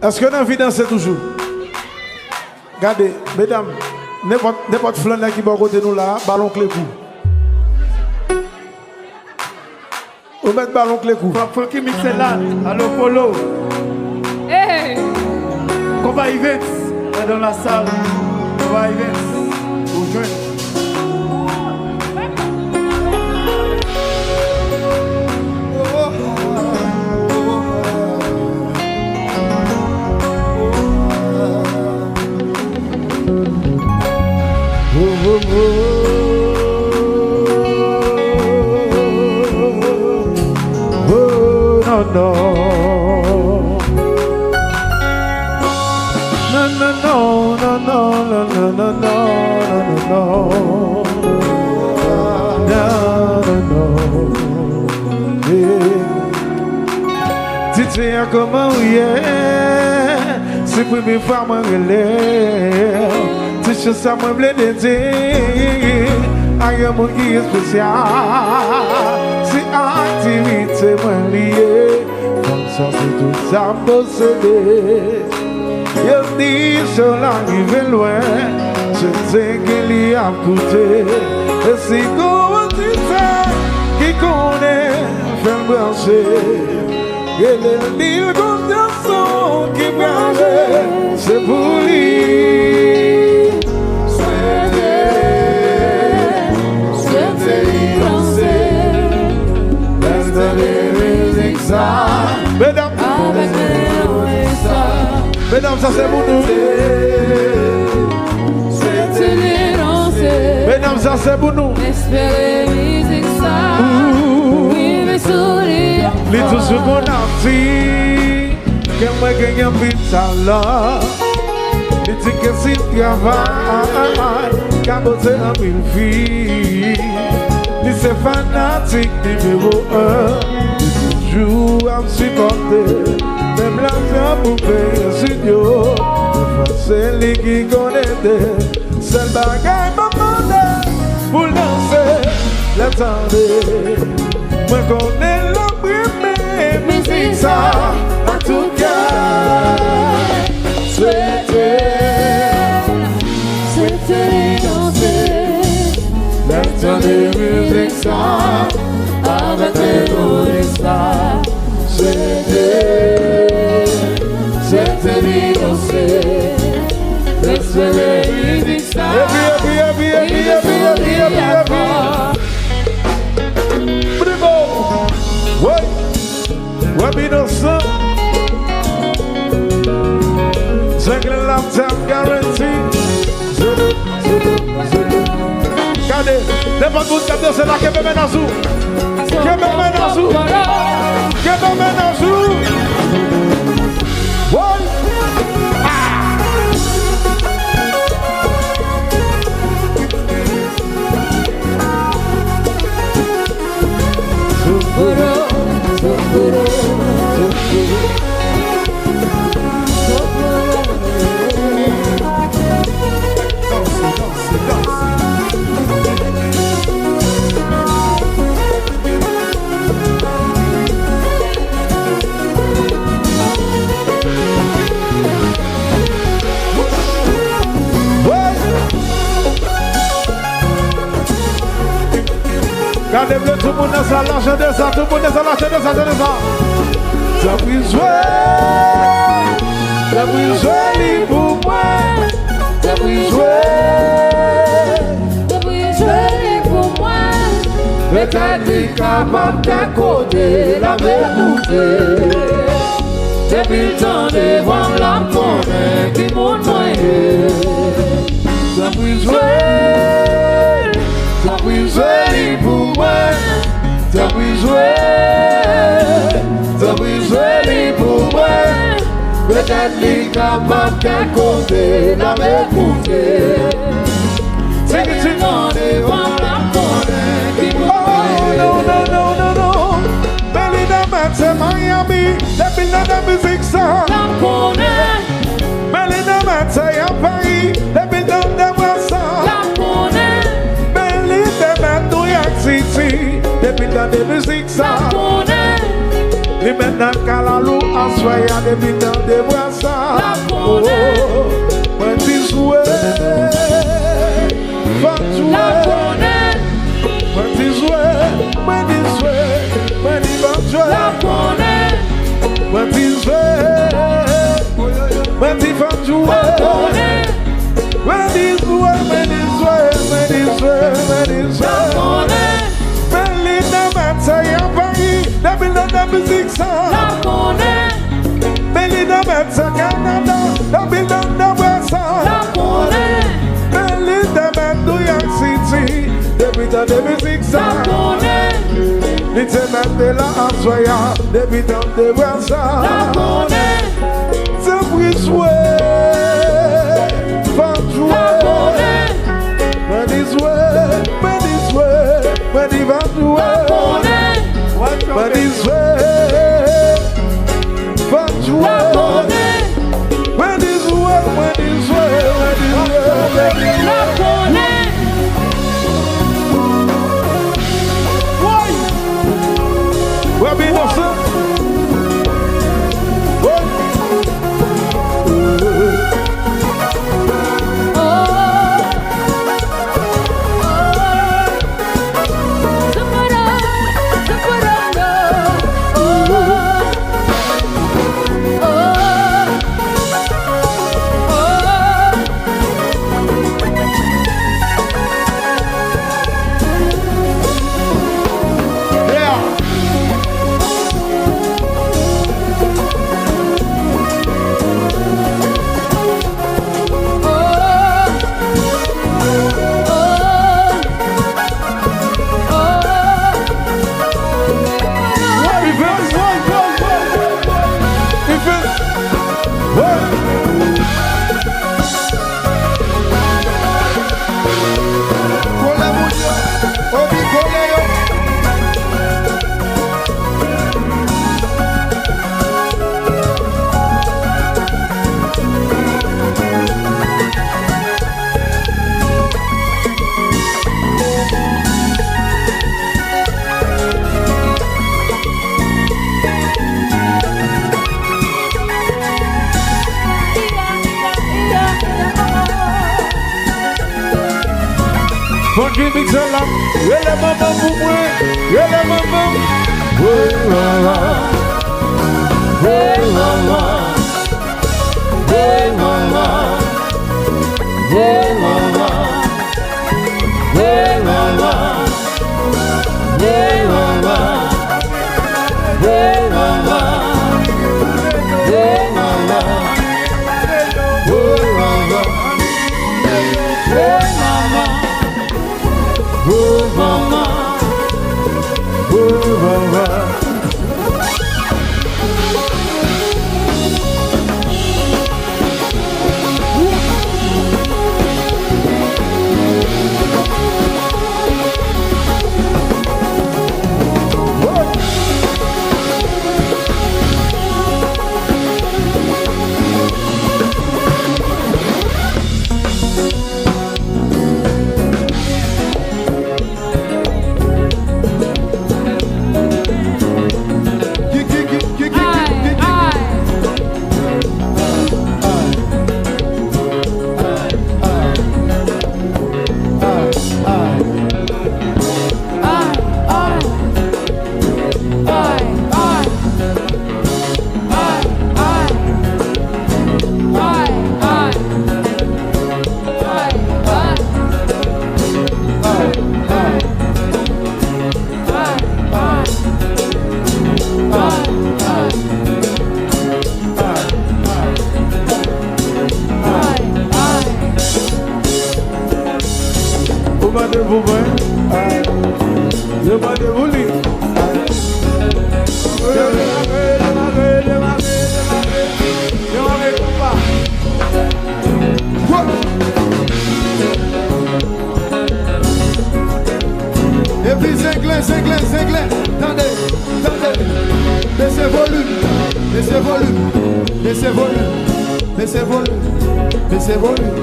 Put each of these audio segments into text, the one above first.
Est-ce que nous avons envie de danser toujours? Regardez, mesdames, n'importe flan qui va côté nous là, ballon clé coup. On met ballon clé coup. Faut qui mixe là, allo polo. Hey! Combat Events dans la salle. Combat Events. Au jeune. Dis-moi comment oui, c'est pour mes femmes en relève. Tu sais ça, moi, je veux dire, il y a un monde qui est spécial. C'est activité, moi, liée. Comme ça, c'est tout ça, possédé. Il dit, je l'arrive loin. Je sais qu'il y a coûté. Et c'est comme tu sais, qui connaît, fait le brancher. Et l'île conscience qui branche, c'est pour lui. Souhaitez danser, laisse les musiques ça. Mesdames, mesdames, ça c'est pour nous. Souhaitez danser, mesdames, ça c'est pour nous. Espérez musique ça. Oui, mais sourire. Les tout ce qu'on a dit, que moi gagne un pizza là. Les dit que si travail, caboter un mille filles. Les c'est fanatique numéro 1. Les toujours à me supporter. Même l'argent pour payer un studio. C'est lui qui connaît. C'est le bagage pour demander, pour lancer. L'attendez, moi connais le premier, mais c'est ça, en tout cas. Souhaitez danser, l'attendez, musique ça, avec les mots ça. Souhaitez danser, laissez les musiques ça. Be no son. Zenglen lifetime guarantee. Regardez, les bonnes bouts de c'est là qui me mène en sous. Qui me mène en sous. Qui me mène en sous. Regardez bleu, tout le monde est à l'argent de ça, tout le monde est à l'argent de ça, de ça. Ça puis jouer pour moi. Ça puis jouer pour moi. Peut-être capable d'accorder la vérité. Depuis le temps de voir la monnaie qui monte moyen. Ça puis jouer pour moi. Ça puis jouer pour moi. Peut-être les capables d'accorder la vérité. C'est que tu n'en es pas la monnaie qui monte moyen. Oh non, non. Belinda Matze Miami, depuis la musique ça. Belinda Matze à Paris, depuis le temps d'avoir ça. Belinda Matze New York City, depuis le temps de musique ça. Et maintenant Kalalou en soya depuis dans des bras ça. Oh, moi dis ouais, faut jouer. Moi dis ouais, moi dis ouais, moi dis faut jouer. Moi dis ouais, moi dis faut jouer. Moi dis ouais, moi dis ouais, moi dis ouais, moi dis ouais. Belinda Matza y'a Paris, la building de musique ça. Belinda Matza Canada, la building de Wessa. Belinda Matza New York City, la building de musique ça. Little Mandela en soya, la building de Wessa. C'est pour jouer, faut jouer. When is way, when is way, when is way, when is way, when is way, when is way, when is way, we're being awesome. Give me tell them, yeah, mama, yeah, mama, hey, mama, hey, mama, hey, mama, hey, mama, hey, mama, hey, mama, hey, mama, hey, mama, hey, mama. Oh mama, oh mama. Et puis Zenglen, attendez, baissez volume, baissez volume, baissez volume, baissez volume, baissez volume,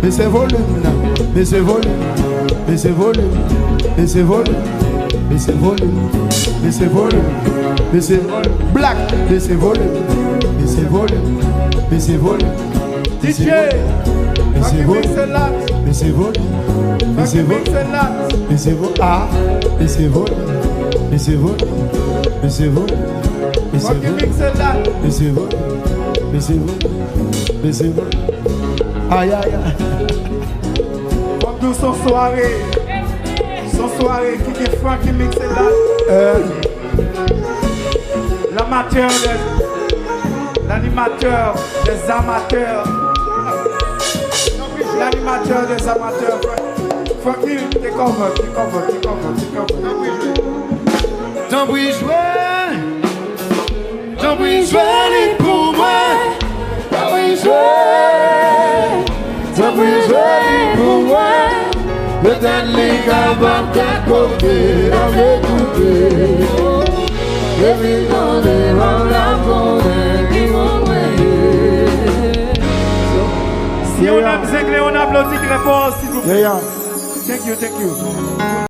baissez volume, baissez volume, baissez volume, baissez volume, baissez volume, baissez volume, laissez voler. Black, laissez voler. Laissez voler. Laissez voler. DJ, laissez voler. Laissez voler. Laissez voler. Laissez voler. Ah, laissez voler. Laissez voler. Laissez voler. Laissez voler. Laissez voler. Laissez voler. Laissez voler. Aïe, aïe, aïe. Comme nous, son soirée qui est franc qui mixe là. L'animateur des amateurs. L'animateur des amateurs. Francky, t'es comme. J'en prie jouer pour moi. J'en prie jouer pour moi. Peut-être les capables qu'à côté avec coupé. Et puis dans les rangs la bonne qui m'ont noyé. Si on aime Zenglen, on applaudit très fort, s'il vous plaît. Thank you.